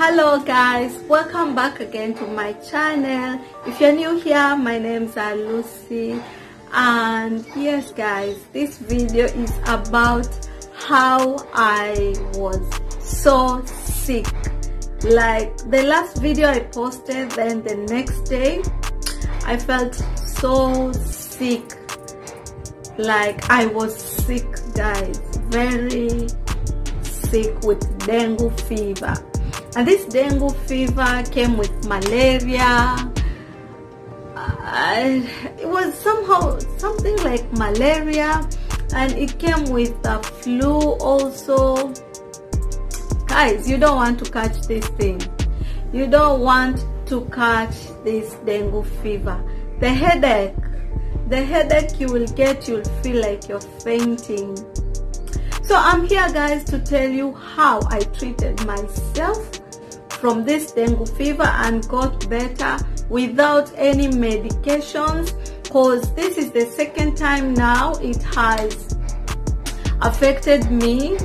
Hello guys, welcome back again to my channel. If you're new here, my name's Lucy, and yes guys, this video is about how I was so sick. Like the last video I posted, then the next day I felt so sick. Like I was sick guys, very sick with dengue fever. And this dengue fever came with malaria. It was somehow something like malaria, and it came with the flu also. Guys, you don't want to catch this thing. You don't want to catch this dengue fever. The headache you will get, you'll feel like you're fainting. So I'm here guys to tell you how I treated myself from this dengue fever and got better without any medications, because this is the second time now it has affected me.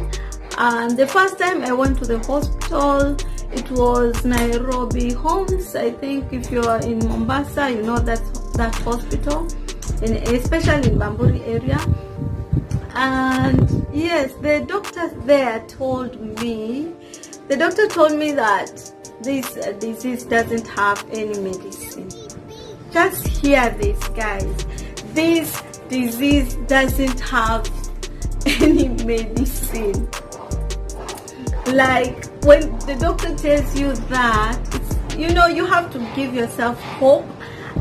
And the first time I went to the hospital, it was Nairobi Homes. I think if you are in Mombasa, you know that hospital, especially in Bamburi area. And yes, the doctor there told me that this disease doesn't have any medicine. Just hear this guys, this disease doesn't have any medicine. Like when the doctor tells you that, you know, you have to give yourself hope,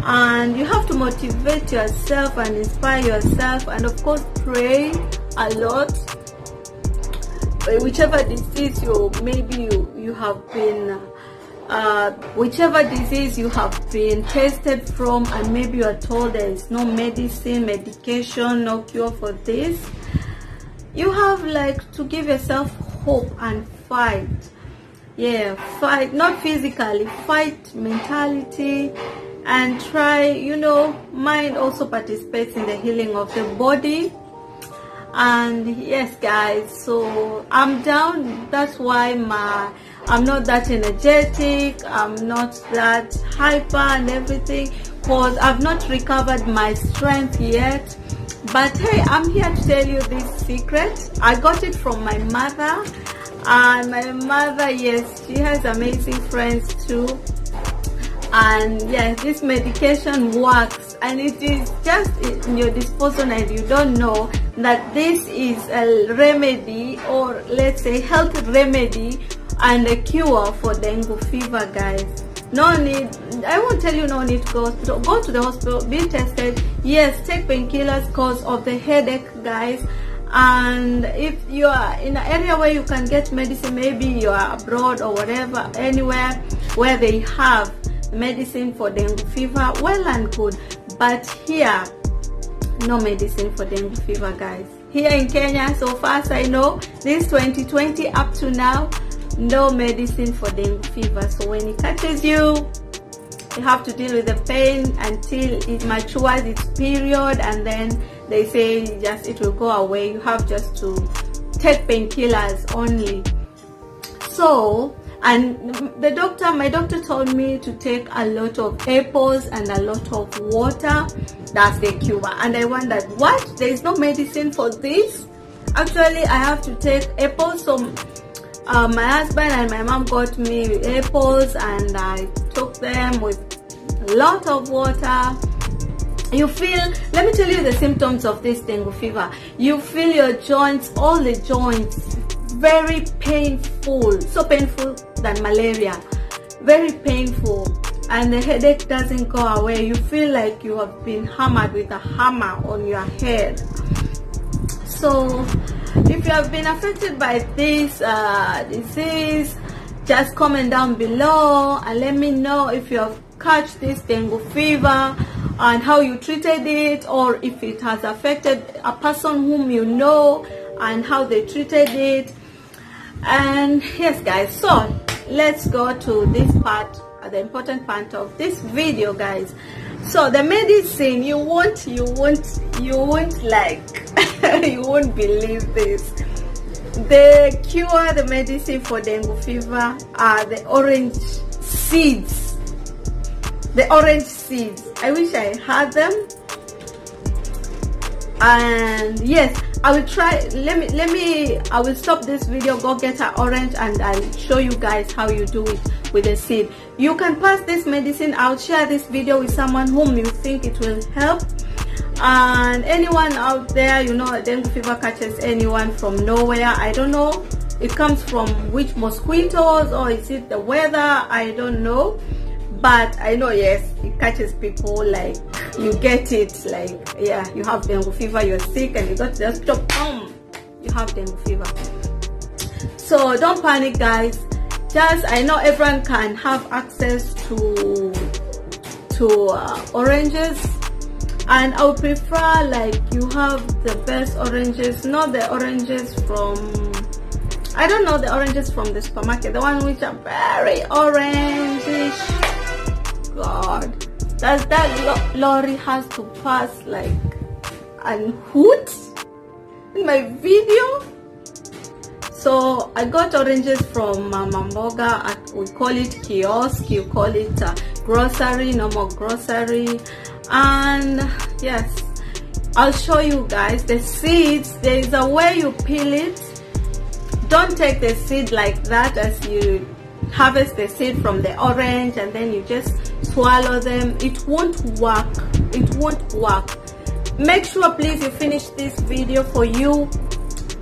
and you have to motivate yourself and inspire yourself, and of course pray a lot. Whichever disease you have been whichever disease you have been tested from, and maybe you are told there is no medication, no cure for this, you have like to give yourself hope and fight. Yeah, fight, not physically, fight mentality, and try, you know, mind also participates in the healing of the body. And yes guys, so I'm down. That's why I'm not that energetic, I'm not that hyper and everything, because I've not recovered my strength yet. But hey, I'm here to tell you this secret. I got it from my mother, and my mother, yes, she has amazing friends too. And yeah, this medication works, and it is just in your disposal, and you don't know that this is a remedy, or let's say health remedy and a cure for dengue fever guys. No need, I won't tell you no need to go to the hospital, be tested. Yes, take painkillers because of the headache guys. And if you are in an area where you can get medicine, maybe you are abroad or whatever, anywhere where they have medicine for dengue fever, well and good. But here, no medicine for dengue fever guys. Here in Kenya, so far as I know, this 2020 up to now, no medicine for dengue fever. So when it catches you, you have to deal with the pain until it matures its period, and then they say just it will go away. You have just to take painkillers only. So, and my doctor told me to take a lot of apples and a lot of water. That's the cure. And I wondered, what? There is no medicine for this? Actually, I have to take apples. So my husband and my mom got me apples, and I took them with a lot of water. You feel, let me tell you the symptoms of this dengue fever. You feel your joints, all the joints, very painful, so painful than malaria, very painful, and the headache doesn't go away. You feel like you have been hammered with a hammer on your head. So if you have been affected by this disease, just comment down below and let me know if you have catch this dengue fever and how you treated it, or if it has affected a person whom you know and how they treated it. And yes guys, so let's go to this part, the important part of this video guys. So the medicine, you won't like you won't believe this. The cure, the medicine for dengue fever are the orange seeds. The orange seeds. I wish I had them. And yes, I will try. I will stop this video, go get an orange, and I'll show you guys how you do it with the seed. You can pass this medicine out, share this video with someone whom you think it will help. And anyone out there, you know, dengue fever catches anyone from nowhere. I don't know, it comes from which mosquitoes, or is it the weather? I don't know, but I know, yes, it catches people. Like, you get it, like, yeah, you have dengue fever, you're sick, and you got to the hospital, boom, you have dengue fever. So don't panic, guys. Just, I know everyone can have access to oranges, and I would prefer, like, you have the best oranges, not the oranges from, I don't know, the oranges from the supermarket, the one which are very orangish. God, that lorry has to pass like an hoot in my video. So I got oranges from Mamboga. We call it kiosk, you call it grocery, normal grocery. And yes, I'll show you guys the seeds. There is a way you peel it. Don't take the seed like that, as you harvest the seed from the orange and then you just swallow them. It won't work. It won't work. Make sure, please, you finish this video for you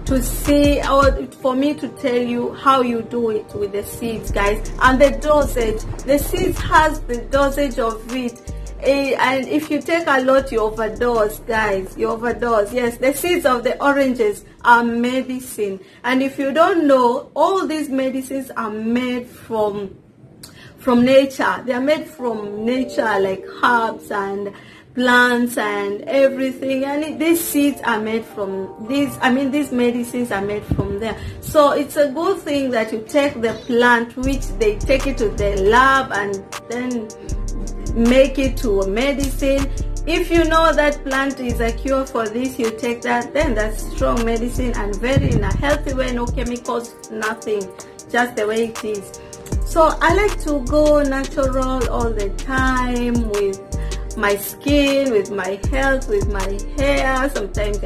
to see, or for me to tell you how you do it with the seeds, guys, and the dosage. The seeds has the dosage of it. And if you take a lot, you overdose, guys. You overdose. Yes, the seeds of the oranges are medicine. And if you don't know, all these medicines are made from nature. They are made from nature, like herbs and plants and everything. And these seeds are made from these. I mean, these medicines are made from there. So it's a good thing that you take the plant, which they take it to the lab and then make it to a medicine. If you know that plant is a cure for this, you take that, then that's strong medicine, and very in a healthy way, no chemicals, nothing, just the way it is. So I like to go natural all the time with my skin, with my health, with my hair. Sometimes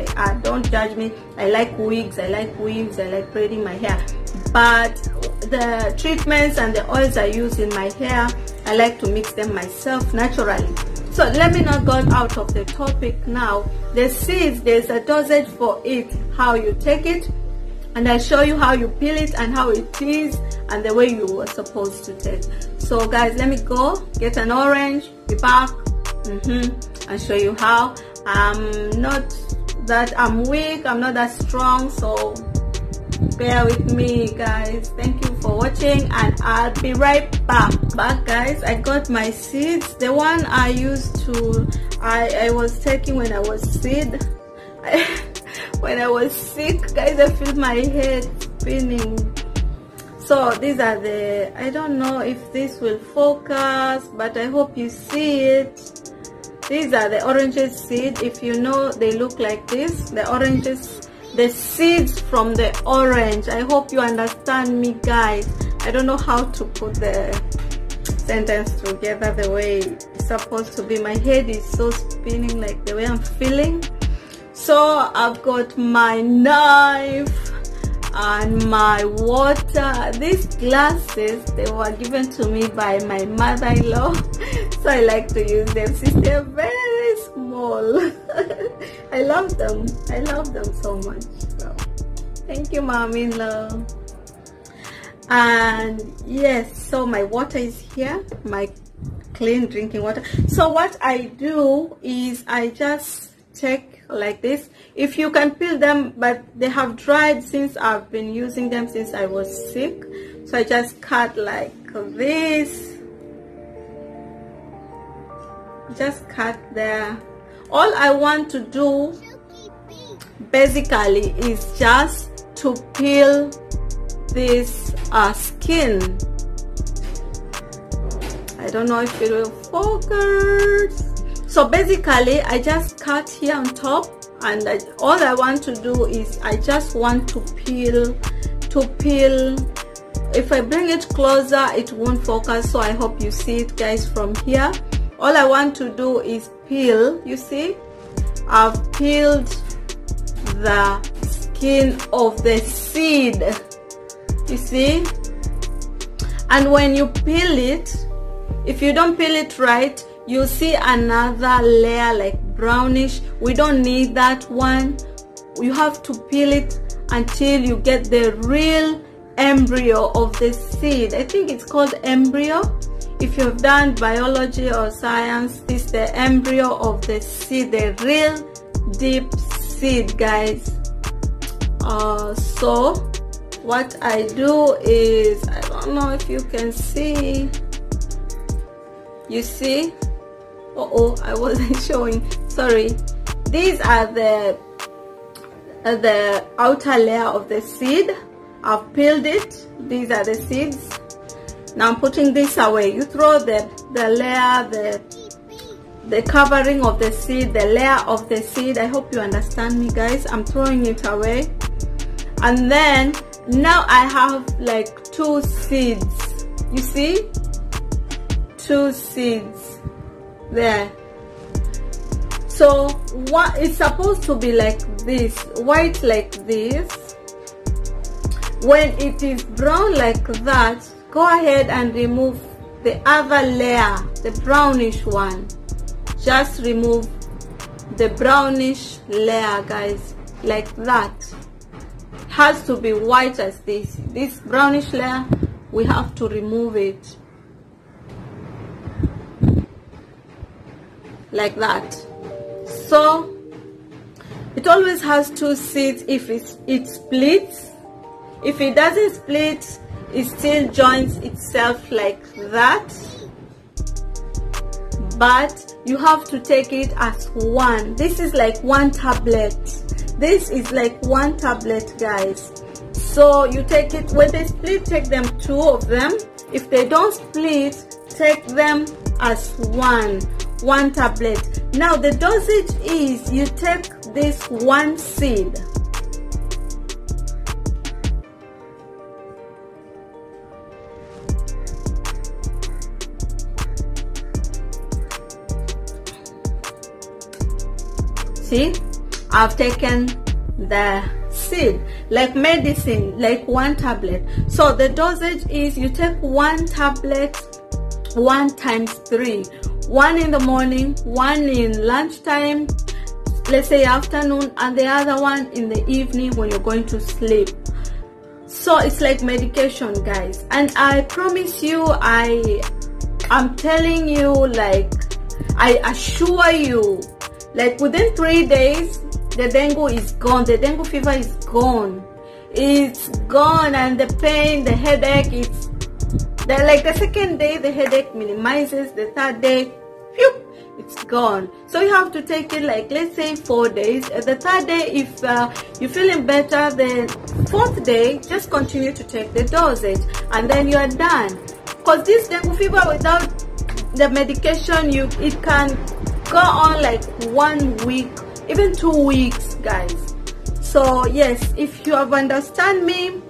don't judge me, I like wigs, I like weaves, I like braiding my hair, but the treatments and the oils I use in my hair, I like to mix them myself naturally. So let me not go out of the topic now. The seeds, there's a dosage for it, how you take it, and I'll show you how you peel it and how it is and the way you were supposed to take. So guys, let me go get an orange, be back, and show you how. I'm weak, I'm not that strong, so bear with me, guys. Thank you for watching, and I'll be right back. Guys, I got my seeds. The one I used to, I was taking when I was sick. When I was sick, guys, I feel my head spinning. So these are the, I don't know if this will focus, but I hope you see it. These are the oranges seed. If you know, they look like this. The oranges, the seeds from the orange. I hope you understand me, guys. I don't know how to put the sentence together the way it's supposed to be. My head is so spinning, like the way I'm feeling. So I've got my knife and my water. These glasses, they were given to me by my mother-in-law, so I like to use them since they're very small. I love them. I love them so much. So thank you, mommy-in-law. And yes, so my water is here, my clean drinking water. So what I do is I just take like this. If you can peel them, but they have dried since I've been using them since I was sick, so I just cut like this. Just cut there. All I want to do basically is just to peel this skin. I don't know if it will focus. So basically I just cut here on top and all I want to do is I just want to peel. If I bring it closer it won't focus, so I hope you see it guys from here. All I want to do is peel. You see, I've peeled the skin of the seed, you see. And when you peel it, if you don't peel it right, you'll see another layer like brownish. We don't need that one. You have to peel it until you get the real embryo of the seed. I think it's called embryo. If you've done biology or science, this is the embryo of the seed, the real deep seed, guys. So what I do is, I don't know if you can see, you see, I wasn't showing, sorry. These are the outer layer of the seed. I've peeled it. These are the seeds. Now I'm putting this away. You throw the layer, the covering of the seed, the layer of the seed. I hope you understand me, guys. I'm throwing it away. And then now I have like 2 seeds. You see? 2 seeds there. So what it's supposed to be like this, white like this. When it is brown like that, go ahead and remove the other layer, the brownish one. Just remove the brownish layer, guys, like that. It has to be white as this. This brownish layer, we have to remove it like that. So it always has 2 seeds. If it splits, if it doesn't split, it still joins itself like that. But you have to take it as one. This is like 1 tablet. This is like 1 tablet, guys. So you take it, when they split, take them 2 of them. If they don't split, take them as one tablet. Now the dosage is, you take this 1 seed. See, I've taken the seed like medicine, like 1 tablet. So the dosage is, you take 1 tablet 1 times 3. 1 in the morning, 1 in lunchtime, let's say afternoon, and the other one in the evening when you're going to sleep. So it's like medication, guys. And I promise you, I'm telling you, like, I assure you, like within 3 days, the dengue is gone. The dengue fever is gone. It's gone, and the pain, the headache, like the second day, the headache minimizes. The 3rd day, phew, it's gone. So you have to take it like, let's say 4 days. The 3rd day, if you're feeling better, the 4th day, just continue to take the dosage, and then you are done. Because this dengue fever, without the medication, it can go on like 1 week, even 2 weeks, guys. So yes, if you have understand me,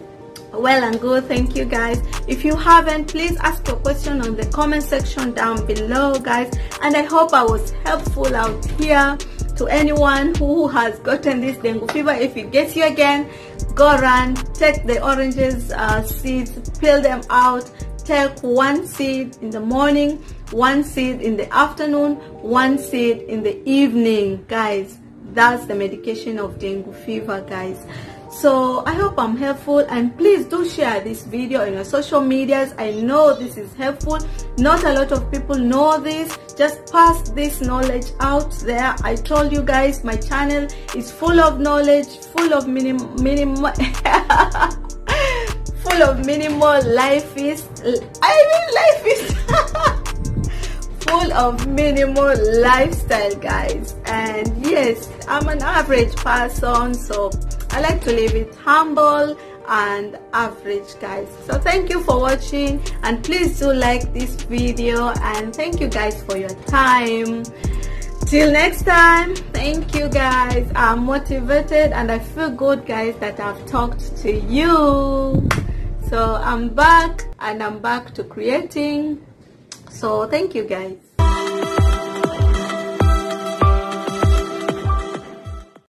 well and good. Thank you, guys. If you haven't, please ask your question on the comment section down below, guys. And I hope I was helpful out here to anyone who has gotten this dengue fever. If it gets you again, go run, take the oranges seeds, peel them out. Take 1 seed in the morning, 1 seed in the afternoon, 1 seed in the evening, guys. That's the medication of dengue fever, guys. So I hope I'm helpful, and please do share this video on your social medias. I know this is helpful. Not a lot of people know this. Just pass this knowledge out there. I told you guys, my channel is full of knowledge, full of minimal life is full of minimal lifestyle, guys. And yes, I'm an average person, so I like to live it humble and average, guys. So thank you for watching, and please do like this video, and thank you guys for your time. Till next time, thank you guys. I'm motivated and I feel good, guys, that I've talked to you. So I'm back and I'm back to creating. So thank you guys.